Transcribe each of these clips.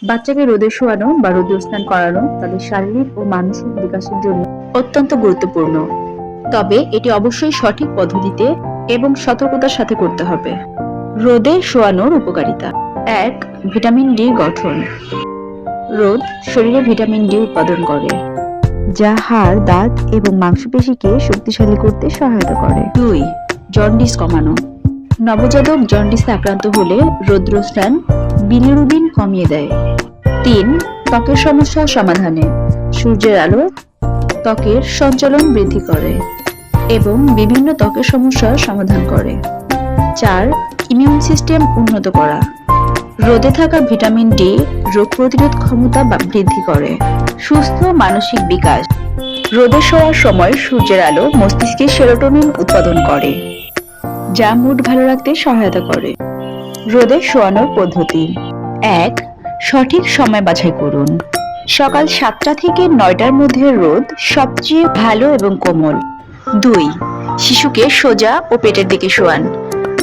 বাচ্চাকে রোদে শোয়ানো বা রোদে স্নান করানো তাদের শারীরিক ও মানসিক বিকাশের জন্য অত্যন্ত গুরুত্বপূর্ণ। তবে এটি অবশ্যই সঠিক পদ্ধতিতে এবং সতর্কতার সাথে করতে হবে। রোদে শোয়ানোর উপকারিতা। ১. ভিটামিন ডি গঠন। রোদ শরীরে ভিটামিন ডি উৎপাদন করে, যা হাড়, দাঁত এবং মাংসপেশিকে শক্তিশালী করতে সহায়তা করে। ২. জন্ডিস কমানো। নবজাতক জন্ডিসে আক্রান্ত হলে রৌদ্রস্নান বিলিরুবিন কমিয়ে দেয়। ৩. ত্বকের সমস্যা সমাধানে। সূর্যের আলো ত্বকের সঞ্চালন বৃদ্ধি করে এবং বিভিন্ন ত্বকের সমস্যার সমাধান করে। ৪. ইমিউন সিস্টেম উন্নত করা। রোদে থাকা ভিটামিন ডি রোগ প্রতিরোধ ক্ষমতা বৃদ্ধি করে। সুস্থ মানসিক বিকাশ। রোদে শোয়ার সময় সূর্যের আলো মস্তিষ্কে সেরোটোনিন উৎপাদন করে, যা মুড ভালো রাখতে সহায়তা করে। রোদে শোয়ানোর পদ্ধতি। ১. সঠিক সময় বাছাই করুন। সকাল ৭টা থেকে ৯টার মধ্যে রোদ সবচেয়ে ভালো এবং কোমল। ২. শিশুকে সোজা ও পেটের দিকে শোয়ান।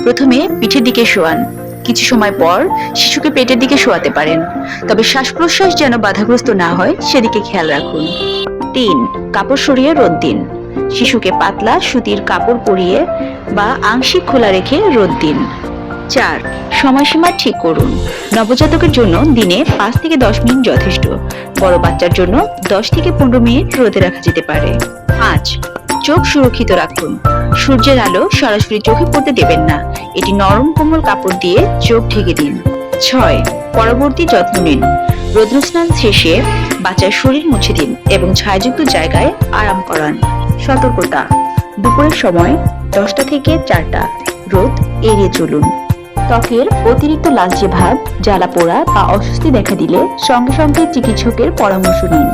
প্রথমে পিঠের দিকে শোয়ান, কিছু সময় পর শিশুকে পেটের দিকে শোয়াতে পারেন, তবে শ্বাস প্রশ্বাস যেন বাধাগ্রস্ত না হয় সেদিকে খেয়াল রাখুন। ৩. কাপড় সরিয়ে রোদ দিন। শিশুকে পাতলা সুতির কাপড় পরিয়ে বা আংশিক খোলা রেখে রোদ দিন। ৪. সময়সীমা ঠিক করুন। নবজাতকের জন্য দিনে ৫ থেকে ১০ মিনিট যথেষ্ট, বড় বাচ্চার জন্য ১০ থেকে ১৫ মিনিট রোদে রাখা যেতে পারে। ৫. চোখ সুরক্ষিত রাখুন। সূর্যের আলো সরাসরি চোখে পড়তে দেবেন না, এটি নরম কোমল কাপড় দিয়ে চোখ ঢেকে দিন। ৬. পরবর্তী যত্ন নিন। রৌদ্রস্নান শেষে বাচ্চার শরীর মুছে দিন এবং ছায়াযুক্ত জায়গায় আরাম করান। সতর্কতা। দুপুরের সময় ১০টা থেকে ৪টা রোদ এড়িয়ে চলুন। ত্বকের অতিরিক্ত লালচে ভাব, জ্বালা পোড়া বা অস্বস্তি দেখা দিলে সঙ্গে সঙ্গে চিকিৎসকের পরামর্শ নিন।